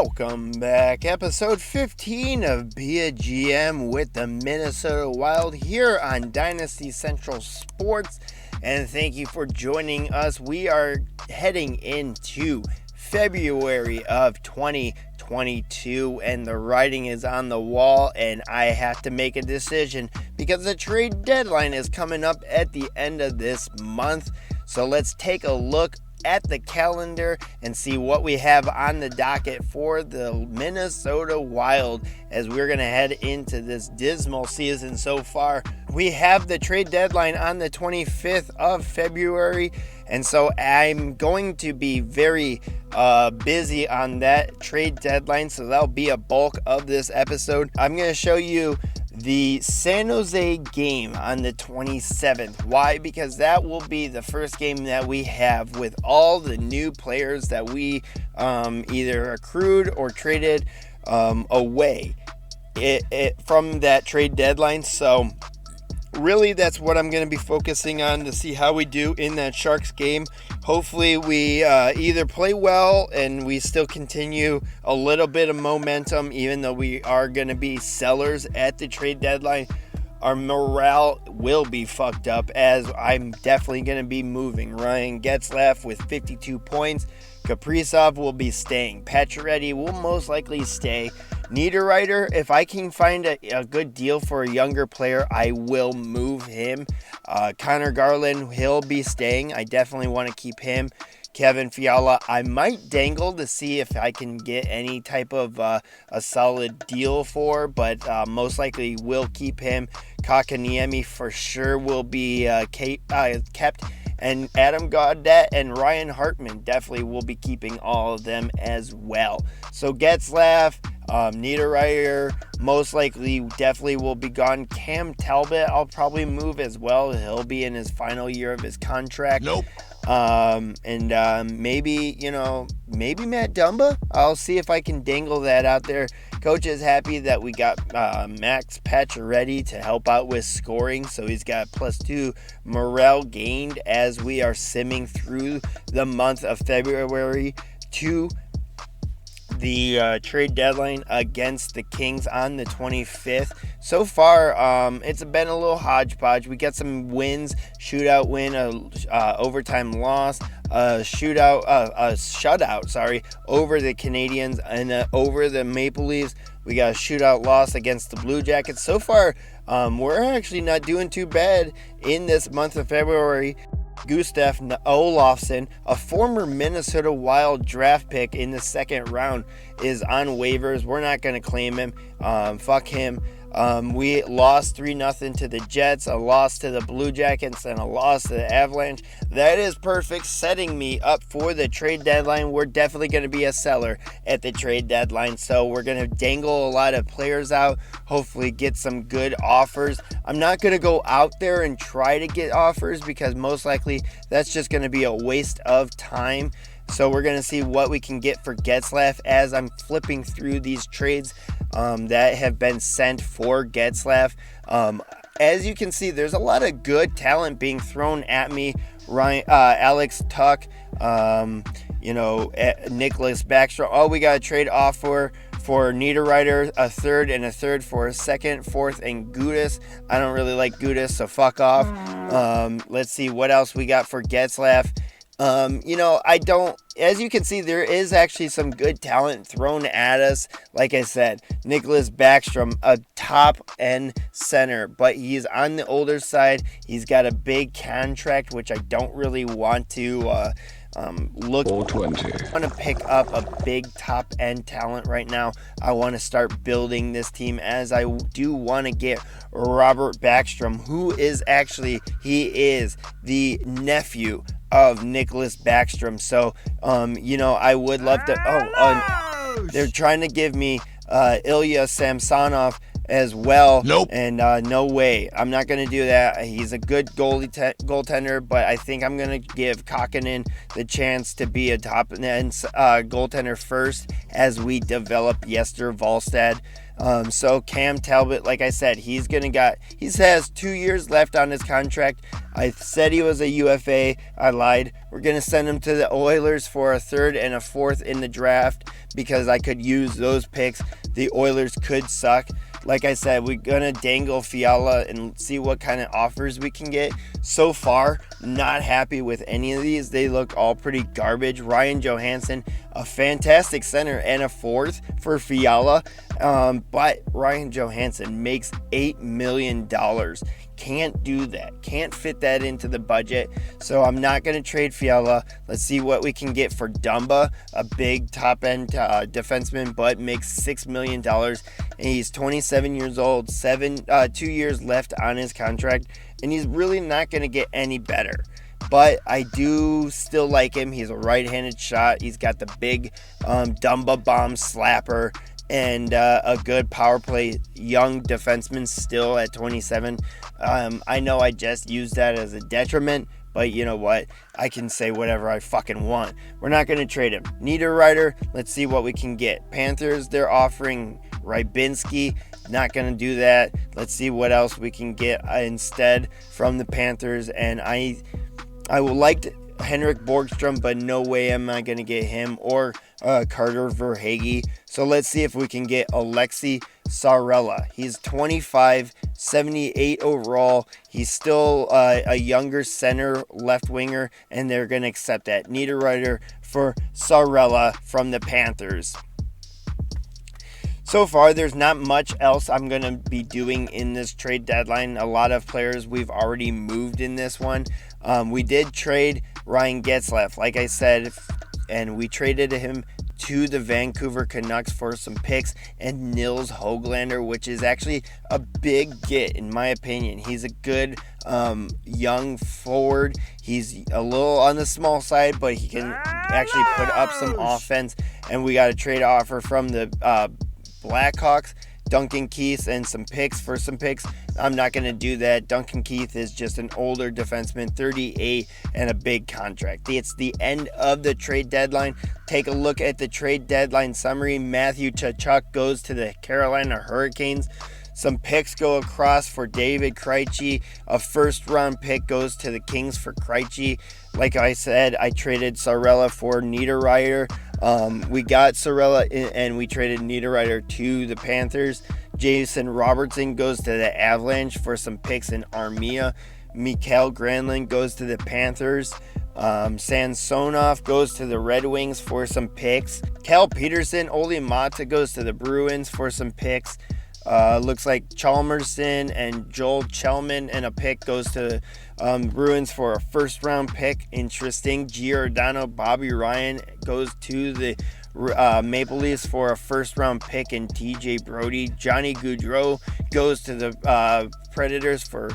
Welcome back. Episode 15 of Be a GM with the Minnesota Wild here on Dynasty Central Sports. And thank you for joining us. We are heading into February of 2022 and the writing is on the wall, and I have to make a decision because the trade deadline is coming up at the end of this month. So let's take a look at the calendar and see what we have on the docket for the Minnesota Wild as we're going to head into this dismal season so far. We have the trade deadline on the 25th of February, and so I'm going to be very busy on that trade deadline, so that'll be a bulk of this episode. I'm going to show you the San Jose game on the 27th. Why? Because that will be the first game that we have with all the new players that we either accrued or traded away from that trade deadline. So really, that's what I'm going to be focusing on to see how we do in that Sharks game. Hopefully, we either play well and we still continue a little bit of momentum, even though we are going to be sellers at the trade deadline. Our morale will be fucked up as I'm definitely going to be moving. Ryan Getzlaf with 52 points. Kaprizov will be staying. Pacioretty will most likely stay. Niederreiter, if I can find a good deal for a younger player, I will move him. Connor Garland, he'll be staying. I definitely want to keep him. Kevin Fiala, I might dangle to see if I can get any type of a solid deal for, but most likely will keep him. Kakaniemi for sure will be kept. And Adam Gaudette and Ryan Hartman definitely will be keeping all of them as well. So Getzlaf, Niederreiter, most likely definitely will be gone. Cam Talbot, I'll probably move as well. He'll be in his final year of his contract. Nope. Maybe Matt Dumba. I'll see if I can dangle that out there. Coach is happy that we got Max Pacioretty to help out with scoring, so he's got +2 morale gained as we are simming through the month of February to the trade deadline against the Kings on the 25th. So far, it's been a little hodgepodge. We got some wins, shootout win, overtime loss, a shutout over the Canadiens and over the Maple Leafs. We got a shootout loss against the Blue Jackets. So far, we're actually not doing too bad in this month of February. Gustav Olofsson, a former Minnesota Wild draft pick in the second round, is on waivers. We're not going to claim him. Fuck him. We lost 3-0 to the Jets, a loss to the Blue Jackets, and a loss to the Avalanche. That is perfect, setting me up for the trade deadline. We're definitely going to be a seller at the trade deadline, so we're going to dangle a lot of players out, hopefully get some good offers. I'm not going to go out there and try to get offers because most likely that's just going to be a waste of time. So we're going to see what we can get for Getzlaf as I'm flipping through these trades that have been sent for Getzlaf. As you can see, there's a lot of good talent being thrown at me. Alex Tuck, Nicholas Backstrom. Oh, we got a trade offer for Niederreiter, a third and a third for a second, fourth, and Gudas. I don't really like Gudas, so fuck off. Let's see what else we got for Getzlaf. As you can see, there is actually some good talent thrown at us. Like I said, Nicholas Backstrom, a top end center, but he's on the older side. He's got a big contract, which I don't really want to look. 420. I want to pick up a big top end talent right now. I want to start building this team as I do want to get Robert Backstrom, who is he is the nephew of Nicholas Backstrom. So, I would love to. They're trying to give me Ilya Samsonov as well. Nope. And no way. I'm not going to do that. He's a good goaltender, but I think I'm going to give Kakkonen the chance to be a top-end goaltender first as we develop Jesper Wallstedt. So Cam Talbot, like I said, he has 2 years left on his contract. I said he was a UFA. I lied. We're going to send him to the Oilers for a third and a fourth in the draft because I could use those picks. The Oilers could suck. Like I said, we're going to dangle Fiala and see what kind of offers we can get. So far, not happy with any of these. They look all pretty garbage. Ryan Johansson, a fantastic center and a fourth for Fiala. But Ryan Johansson makes $8 million. Can't do that. Can't fit that into the budget. So I'm not going to trade Fiala. Let's see what we can get for Dumba, a big top-end defenseman, but makes $6 million. And he's 27 years old, 2 years left on his contract, and he's really not going to get any better. But I do still like him. He's a right-handed shot. He's got the big Dumba bomb slapper and a good power play young defenseman still at 27. I know I just used that as a detriment, but you know what? I can say whatever I fucking want. We're not going to trade him. Niederreiter, let's see what we can get. Panthers, they're offering Rybinski. Not going to do that. Let's see what else we can get instead from the Panthers. And I would like Henrik Borgstrom, but no way am I going to get him or Carter Verhaeghe. So let's see if we can get Alexi Saarela. He's 25, 78 overall. He's still a younger center left winger, and they're going to accept that. Niederreiter for Saarela from the Panthers. So far, there's not much else I'm going to be doing in this trade deadline. A lot of players we've already moved in this one. We did trade Ryan Getzlaf, like I said, and we traded him to the Vancouver Canucks for some picks and Nils Höglander, which is actually a big get in my opinion. He's a good young forward. He's a little on the small side, but he can actually put up some offense. And we got a trade offer from the Blackhawks, Duncan Keith, and some picks for some picks. I'm not going to do that. Duncan Keith is just an older defenseman, 38, and a big contract. It's the end of the trade deadline. Take a look at the trade deadline summary. Matthew Tkachuk goes to the Carolina Hurricanes. Some picks go across for David Krejci. A first-round pick goes to the Kings for Krejci. Like I said, I traded Saarela for Niederreiter. We got Saarela and we traded Niederreiter to the Panthers. Jason Robertson goes to the Avalanche for some picks in Armia. Mikael Granlund goes to the Panthers. Samsonov goes to the Red Wings for some picks. Cal Peterson, Olli Mata goes to the Bruins for some picks. Looks like Chalmerson and Joel Chelman and a pick goes to Bruins for a first round pick. Interesting. Giordano Bobby Ryan goes to the Maple Leafs for a first round pick and TJ Brody. Johnny Gaudreau goes to the Predators for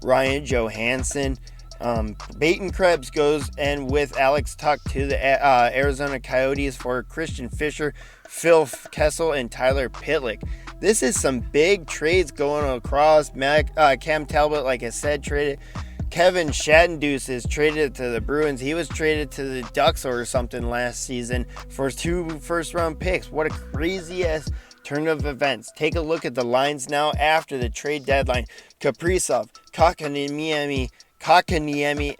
Ryan Johansson. Peyton Krebs goes and with Alex Tuck to the Arizona Coyotes for Christian Fisher, Phil Kessel, and Tyler Pitlick. This is some big trades going across. Cam Talbot, like I said, traded. Kevin Shatendeuce is traded to the Bruins. He was traded to the Ducks or something last season for 2 first-round picks. What a crazy-ass turn of events. Take a look at the lines now after the trade deadline. Kaprizov, Kotkaniemi,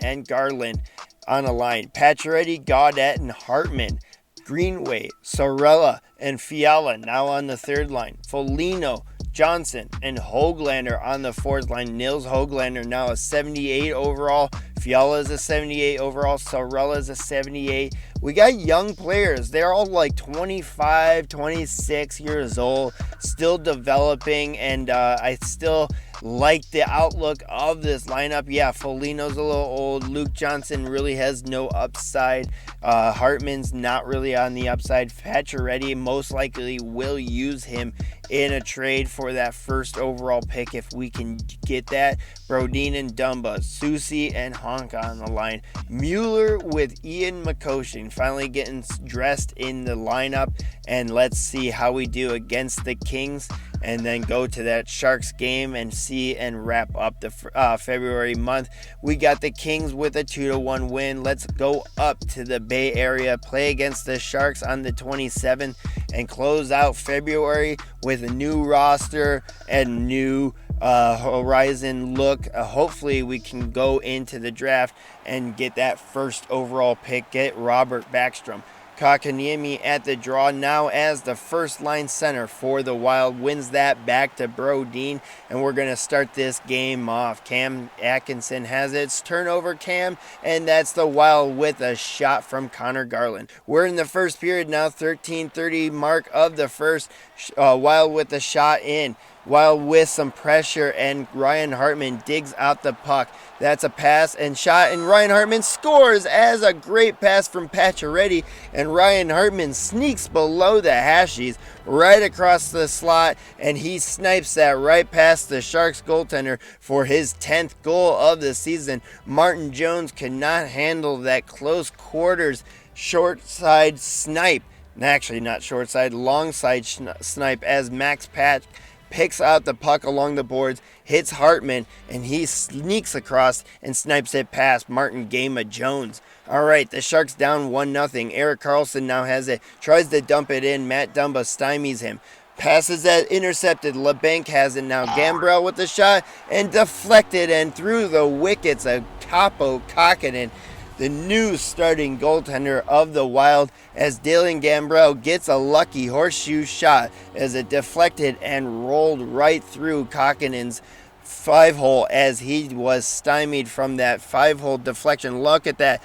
and Garland on a line. Pacioretty, Gaudette, and Hartman. Greenway, Saarela, and Fiala now on the third line. Foligno, Johnson, and Höglander on the fourth line. Nils Höglander now a 78 overall. Fiala is a 78 overall. Saarela is a 78. We got young players. They're all like 25, 26 years old, still developing, and I still like the outlook of this lineup. Yeah, Foligno's a little old. Luke Johnson really has no upside. Hartman's not really on the upside. Pacioretty most likely will use him in a trade for that first overall pick if we can get that. Brodin and Dumba, Soucy and Honka on the line. Mueller with Ian McCoshen finally getting dressed in the lineup, and let's see how we do against the Kings, and then go to that Sharks game and see and wrap up the February month. We got the Kings with a 2-1 win. Let's go up to the Bay Area, play against the Sharks on the 27th, and close out February with a new roster and new horizon look. Hopefully we can go into the draft and get that first overall pick, get Robert Backstrom. Kotkaniemi at the draw now as the first line center for the Wild, wins that back to Brodin, and we're going to start this game off. Cam Atkinson has its turnover, Cam, and that's the Wild with a shot from Connor Garland. We're in the first period now, 13:30 mark of the first. Wild with the shot in. Wild with some pressure, and Ryan Hartman digs out the puck. That's a pass and shot, and Ryan Hartman scores as a great pass from Pacioretty, and Ryan Hartman sneaks below the hashes right across the slot, and he snipes that right past the Sharks goaltender for his 10th goal of the season. Martin Jones could not handle that close quarters short side snipe. Actually, not short side, long side snipe, as Max Patch picks out the puck along the boards, hits Hartman, and he sneaks across and snipes it past Martin Gama Jones. All right, the Sharks down 1-0. Erik Karlsson now has it, tries to dump it in. Matt Dumba stymies him. Passes that intercepted. LeBanc has it now. Gambrell with the shot and deflected and through the wickets of Capo Kakkonen, the new starting goaltender of the Wild, as Dylan Gambrell gets a lucky horseshoe shot as it deflected and rolled right through Kakkonen's 5-hole as he was stymied from that 5-hole deflection. Look at that.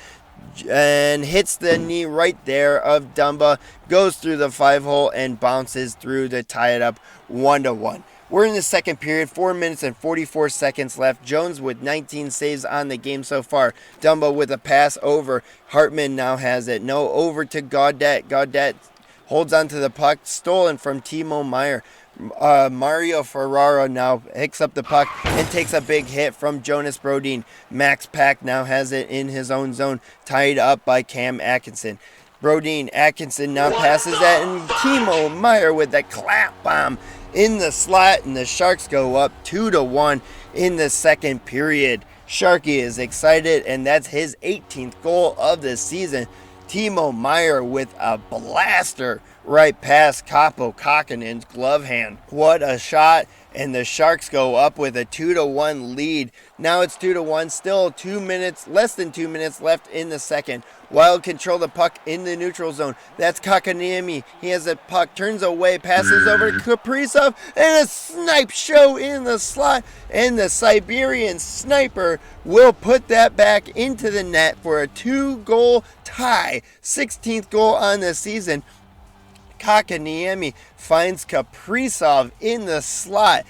And hits the knee right there of Dumba, goes through the 5-hole and bounces through to tie it up 1-1. We're in the second period, 4 minutes and 44 seconds left. Jones with 19 saves on the game so far. Dumba with a pass over. Hartman now has it. No, over to Gaudette. Gaudette holds onto the puck, stolen from Timo Meier. Mario Ferraro now picks up the puck and takes a big hit from Jonas Brodin. Max Pack now has it in his own zone, tied up by Cam Atkinson. Brodin, Atkinson now passes that, and Timo Meier with the clap bomb in the slot, and the Sharks go up 2-1 in the second period. Sharky is excited, and that's his 18th goal of the season. Timo Meier with a blaster right past Capo Kakkonen's glove hand. What a shot, and the Sharks go up with a 2-1 lead. Now it's 2-1, still less than 2 minutes left in the second. Wild control the puck in the neutral zone. That's Kotkaniemi. He has the puck, turns away, passes over to Kaprizov, and a snipe show in the slot. And the Siberian sniper will put that back into the net for a 2-goal tie. 16th goal on the season. Kotkaniemi finds Kaprizov in the slot.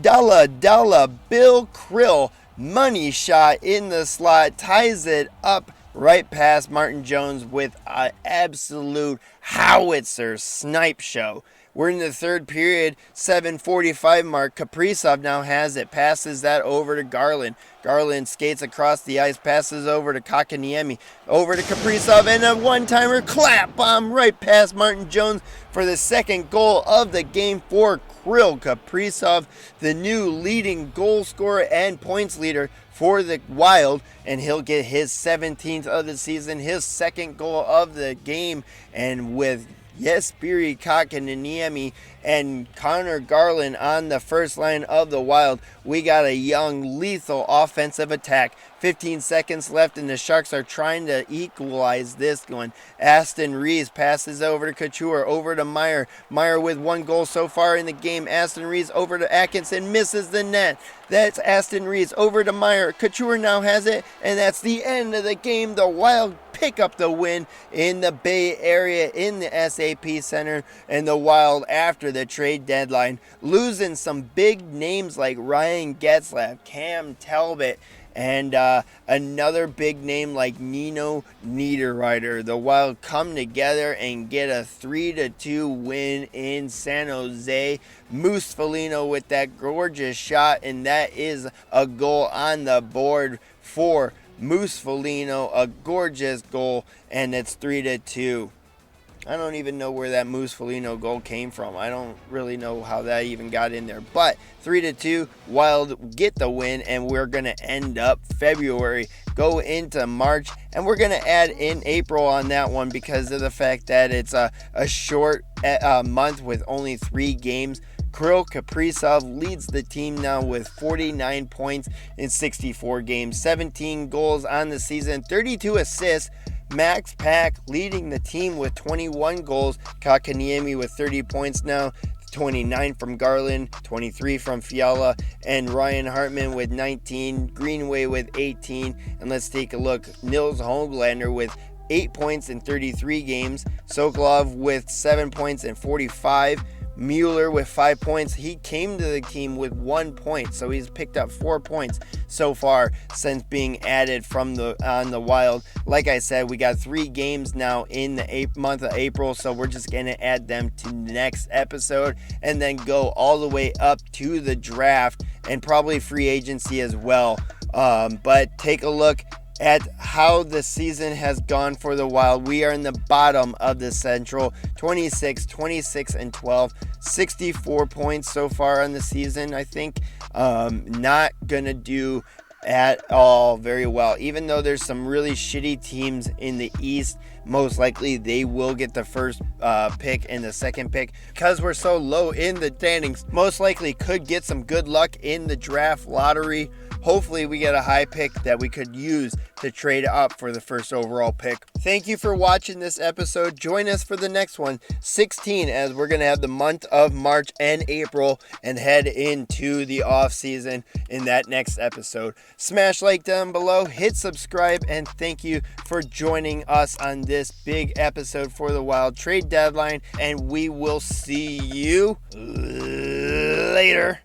Dalla Bill Krill, money shot in the slot, ties it up right past Martin Jones with an absolute howitzer snipe show. We're in the third period, 7:45 mark. Kaprizov now has it, passes that over to Garland. Garland skates across the ice, passes over to Kotkaniemi, over to Kaprizov, and a one-timer clap bomb right past Martin Jones for the second goal of the game for Krill. Kaprizov, the new leading goal scorer and points leader for the Wild, and he'll get his 17th of the season, his second goal of the game, and with Jesperi Kotkaniemi and Connor Garland on the first line of the Wild, we got a young, lethal offensive attack. 15 seconds left, and the Sharks are trying to equalize this one. Aston Reese passes over to Couture, over to Meier. Meier with 1 goal so far in the game. Aston Reese over to Atkinson, misses the net. That's Aston Reese over to Meier. Couture now has it, and that's the end of the game. The Wild pick up the win in the Bay Area in the SAP Center, and the Wild after the trade deadline, losing some big names like Ryan Getzlaf, Cam Talbot, and another big name like Nino Niederreiter. The Wild come together and get a 3-2 win in San Jose. Moose Foligno with that gorgeous shot, and that is a goal on the board for Moose Foligno. A gorgeous goal, and it's 3-2. I don't even know where that Moose Foligno goal came from. I don't really know how that even got in there. But 3-2, Wild get the win, and we're going to end up February, go into March, and we're going to add in April on that one because of the fact that it's a short month with only 3 games. Kirill Kaprizov leads the team now with 49 points in 64 games, 17 goals on the season, 32 assists. Max Pack leading the team with 21 goals. Kakaniemi with 30 points now, 29 from Garland, 23 from Fiala, and Ryan Hartman with 19, Greenway with 18. And let's take a look. Nils Hoglander with 8 points in 33 games. Sokolov with 7 points in 45. Mueller with 5 points. He came to the team with 1 point, so he's picked up 4 points so far since being added from on the Wild. Like I said, we got 3 games now in the month of April, so we're just going to add them to the next episode and then go all the way up to the draft and probably free agency as well. But take a look at how the season has gone for the Wild. We are in the bottom of the Central, 26, and 12, 64 points so far on the season. I think not gonna do at all very well, even though there's some really shitty teams in the East. Most likely they will get the first pick and the second pick because we're so low in the standings. Most likely could get some good luck in the draft lottery. Hopefully we get a high pick that we could use to trade up for the first overall pick. Thank you for watching this episode. Join us for the next one, 16, as we're going to have the month of March and April and head into the off season in that next episode. Smash like down below, hit subscribe, and thank you for joining us on this big episode for the Wild trade deadline, and we will see you later.